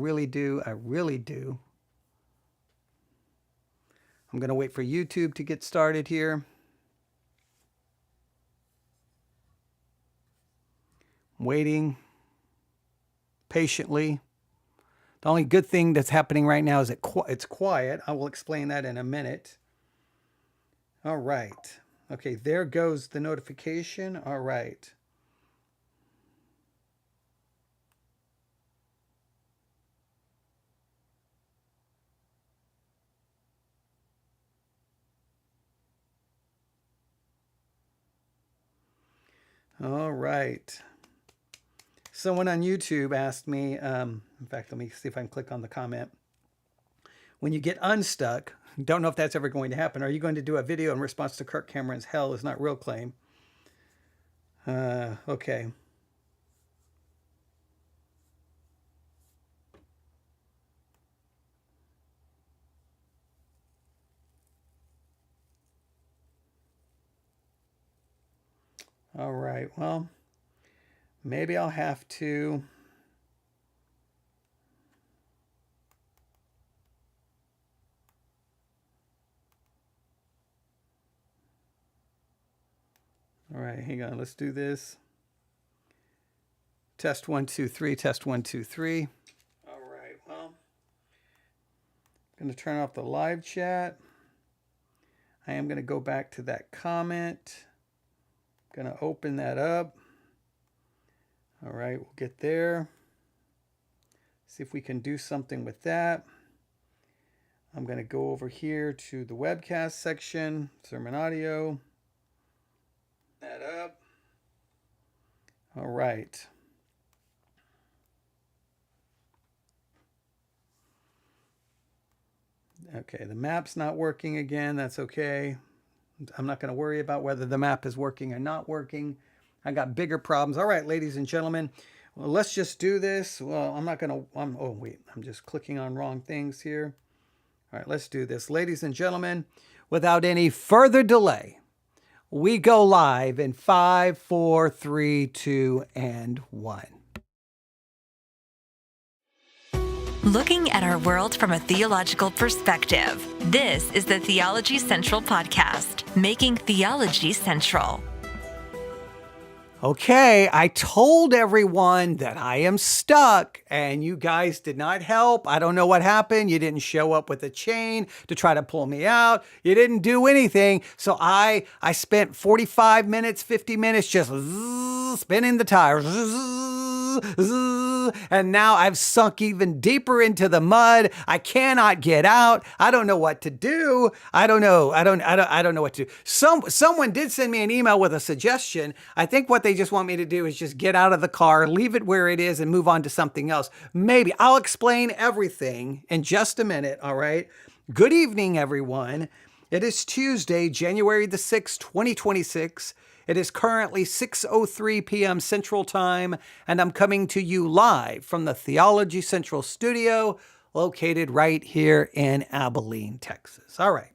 really do. I really do. I'm going to wait for YouTube to get started here. Waiting patiently. The only good thing that's happening right now is it's quiet. I will explain that in a minute. All right. Okay, there goes the notification. All right. All right. Someone on YouTube asked me, in fact, let me see if I can click on the comment. When you get unstuck, don't know if that's ever going to happen. Are you going to do a video in response to Kirk Cameron's "Hell is Not Real" claim? Okay. All right. Well, maybe I'll have to. All right, hang on. Let's do this. Test 1, 2, 3. Test 1, 2, 3. All right. Well, I'm going to turn off the live chat. I am going to go back to that comment. I'm going to open that up. All right, we'll get there. See if we can do something with that. I'm going to go over here to the webcast section, sermon audio. That up. All right. Okay, the map's not working again. That's okay. I'm not going to worry about whether the map is working or not working. I got bigger problems. All right, ladies and gentlemen, well, let's just do this. Well, I'm not going to, oh, wait, I'm just clicking on wrong things here. All right, let's do this. Ladies and gentlemen, without any further delay, we go live in 5, 4, 3, 2, and 1. Looking at our world from a theological perspective, this is the Theology Central Podcast, making theology central. Okay, I told everyone that I am stuck and you guys did not help. I don't know what happened. You didn't show up with a chain to try to pull me out. You didn't do anything. So I spent 45 minutes, 50 minutes just spinning the tires. And now I've sunk even deeper into the mud. I cannot get out. I don't know what to do. I don't know what to do. Someone did send me an email with a suggestion. I think what they just want me to do is just get out of the car, leave it where it is, and move on to something else. Maybe I'll explain everything in just a minute. All right. Good evening, everyone. It is Tuesday, January the 6th, 2026. It is currently 6:03 p.m. Central Time, and I'm coming to you live from the Theology Central studio, located right here in Abilene, Texas. All right.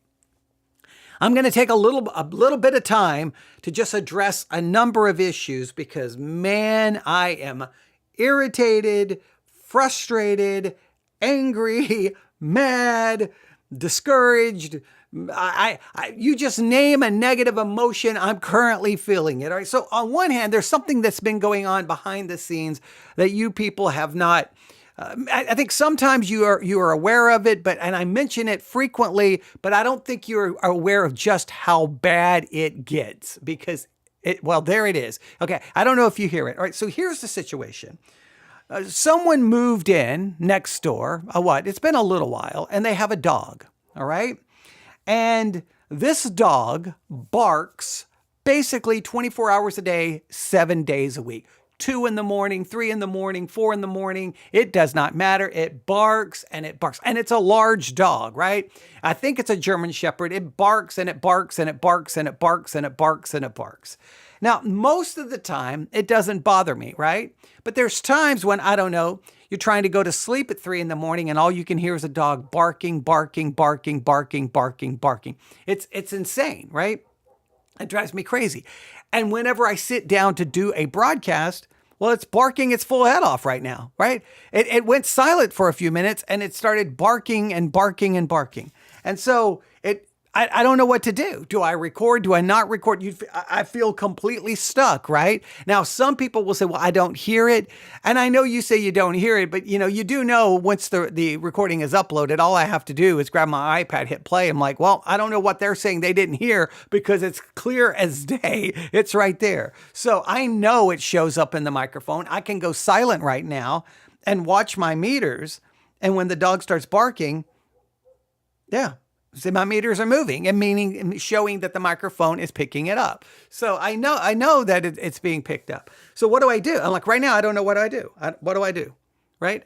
I'm going to take a little bit of time to just address a number of issues because, man, I am irritated, frustrated, angry, mad, discouraged. You just name a negative emotion, I'm currently feeling it. All right. So on one hand, there's something that's been going on behind the scenes that you people have not. I think sometimes you are aware of it, and I mention it frequently, but I don't think you're aware of just how bad it gets because there it is. Okay. I don't know if you hear it. All right. So here's the situation. Someone moved in next door. It's been a little while, and they have a dog. All right. And this dog barks basically 24 hours a day, 7 days a week. 2 in the morning, 3 in the morning, 4 in the morning. It does not matter. It barks and it barks. And it's a large dog, right? I think it's a German Shepherd. It barks and it barks and it barks and it barks and it barks and it barks. Now, most of the time, it doesn't bother me, right? But there's times when, I don't know, you're trying to go to sleep at 3 in the morning and all you can hear is a dog barking, barking, barking, barking, barking, barking. It's insane, right? It drives me crazy. And whenever I sit down to do a broadcast, Well, it's barking its full head off right now, right? It went silent for a few minutes and it started barking and barking and barking. And so I don't know what to do. Do I record? Do I not record? I feel completely stuck, right? Now, some people will say, well, I don't hear it. And I know you say you don't hear it, but you do know once the recording is uploaded, all I have to do is grab my iPad, hit play. I'm like, well, I don't know what they're saying they didn't hear because it's clear as day. It's right there. So I know it shows up in the microphone. I can go silent right now and watch my meters. And when the dog starts barking, yeah. See, my meters are moving and showing that the microphone is picking it up. So I know that it's being picked up. So what do I do? I'm like, right now, I don't know what I do. What do I do? Right?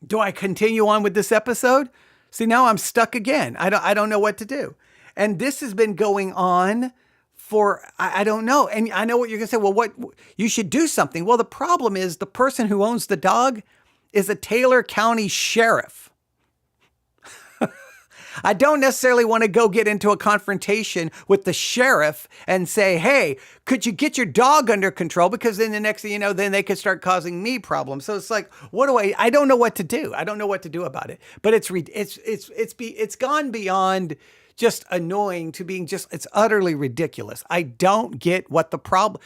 Do I continue on with this episode? See, now I'm stuck again. I don't know what to do. And this has been going on for, I don't know. And I know what you're going to say. Well, you should do something. Well, the problem is the person who owns the dog is a Taylor County sheriff. I don't necessarily want to go get into a confrontation with the sheriff and say, hey, could you get your dog under control? Because then the next thing you know, then they could start causing me problems. So it's like, I don't know what to do. I don't know what to do about it. But it's gone beyond just annoying to being it's utterly ridiculous. I don't get what the problem.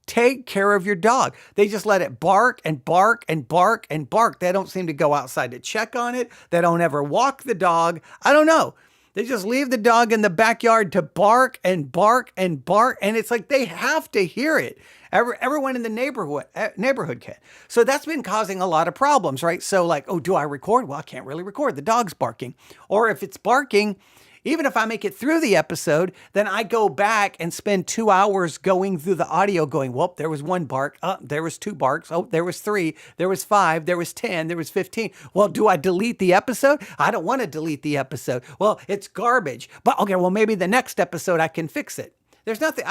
Take care of your dog. They just let it bark and bark and bark and bark. They don't seem to go outside to check on it. They don't ever walk the dog. I don't know. They just leave the dog in the backyard to bark and bark and bark. And it's like they have to hear it. Everyone in the neighborhood can. So that's been causing a lot of problems, right? So like, oh, do I record? Well, I can't really record. The dog's barking. Or if it's barking, even if I make it through the episode, then I go back and spend 2 hours going through the audio going, well, there was one bark. Oh, there was 2 barks. Oh, there was 3. There was 5. There was 10. There was 15. Well, do I delete the episode? I don't want to delete the episode. Well, it's garbage. But okay, well, maybe the next episode I can fix it. There's nothing,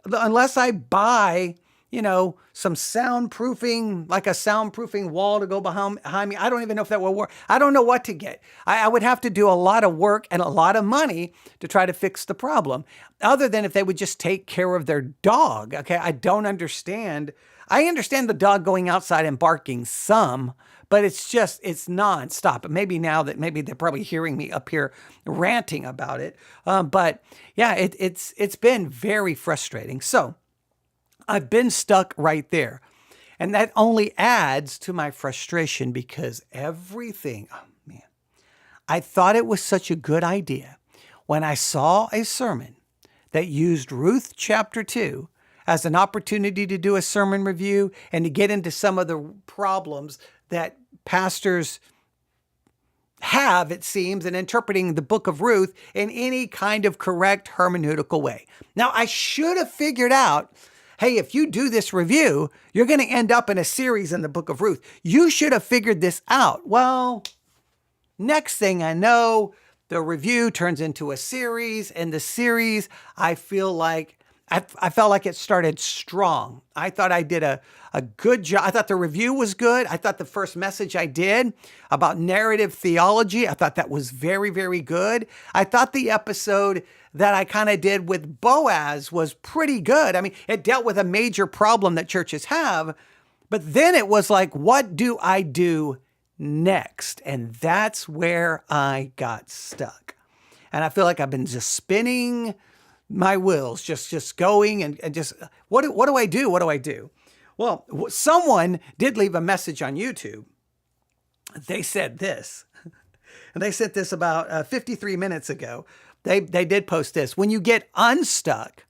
unless I buy, some soundproofing, like a soundproofing wall to go behind me. I don't even know if that will work. I don't know what to get. I would have to do a lot of work and a lot of money to try to fix the problem, other than if they would just take care of their dog. Okay, I don't understand. I understand the dog going outside and barking some, but it's nonstop. Maybe now that they're probably hearing me up here ranting about it. But yeah, it's been very frustrating. So I've been stuck right there. And that only adds to my frustration because everything, oh man, I thought it was such a good idea when I saw a sermon that used Ruth chapter 2 as an opportunity to do a sermon review and to get into some of the problems that pastors have, it seems, in interpreting the book of Ruth in any kind of correct hermeneutical way. Now, I should have figured out, hey, if you do this review, you're going to end up in a series in the book of Ruth. You should have figured this out. Well, next thing I know, the review turns into a series, and the series, I felt like it started strong. I thought I did a good job. I thought the review was good. I thought the first message I did about narrative theology, I thought that was very, very good. I thought the episode that I kind of did with Boaz was pretty good. I mean, it dealt with a major problem that churches have, but then it was like, what do I do next? And that's where I got stuck. And I feel like I've been just spinning my wheels, just going and just, what do I do? What do I do? Well, someone did leave a message on YouTube. They said this, and they sent this about 53 minutes ago. They did post this. When you get unstuck,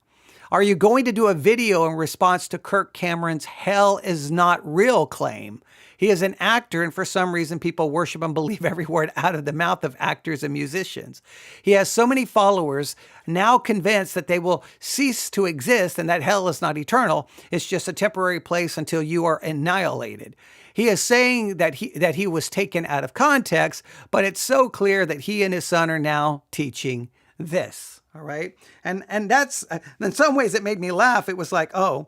are you going to do a video in response to Kirk Cameron's "hell is not real" claim? He is an actor, and for some reason, people worship and believe every word out of the mouth of actors and musicians. He has so many followers now convinced that they will cease to exist and that hell is not eternal. It's just a temporary place until you are annihilated. He is saying that he was taken out of context, but it's so clear that he and his son are now teaching this. All right. And that's, in some ways it made me laugh. It was like, oh,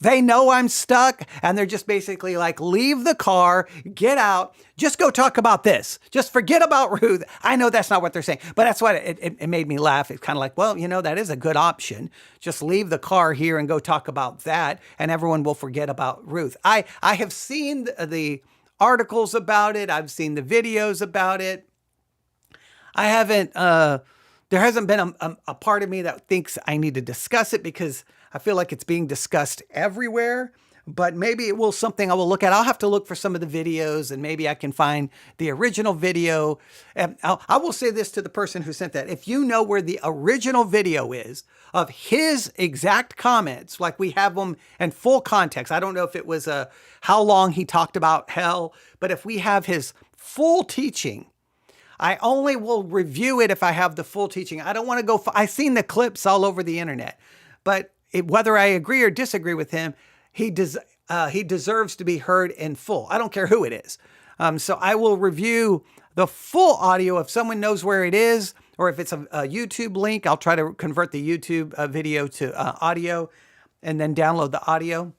they know I'm stuck. And they're just basically like, leave the car, get out, just go talk about this. Just forget about Ruth. I know that's not what they're saying, but that's what it made me laugh. It's kind of like, well, that is a good option. Just leave the car here and go talk about that. And everyone will forget about Ruth. I have seen the articles about it. I've seen the videos about it. I haven't, there hasn't been a part of me that thinks I need to discuss it because I feel like it's being discussed everywhere, but maybe it will something I will look at. I'll have to look for some of the videos and maybe I can find the original video. And I will say this to the person who sent that. If you know where the original video is of his exact comments, like we have them in full context. I don't know if it was how long he talked about hell, but if we have his full teaching, I only will review it if I have the full teaching. I don't want to go. I've seen the clips all over the internet, but whether I agree or disagree with him, he deserves to be heard in full. I don't care who it is. So I will review the full audio if someone knows where it is, or if it's a YouTube link. I'll try to convert the YouTube video to audio, and then download the audio.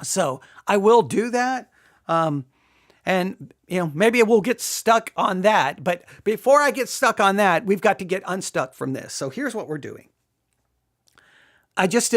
So I will do that. And, maybe we'll get stuck on that. But before I get stuck on that, we've got to get unstuck from this. So here's what we're doing. I just did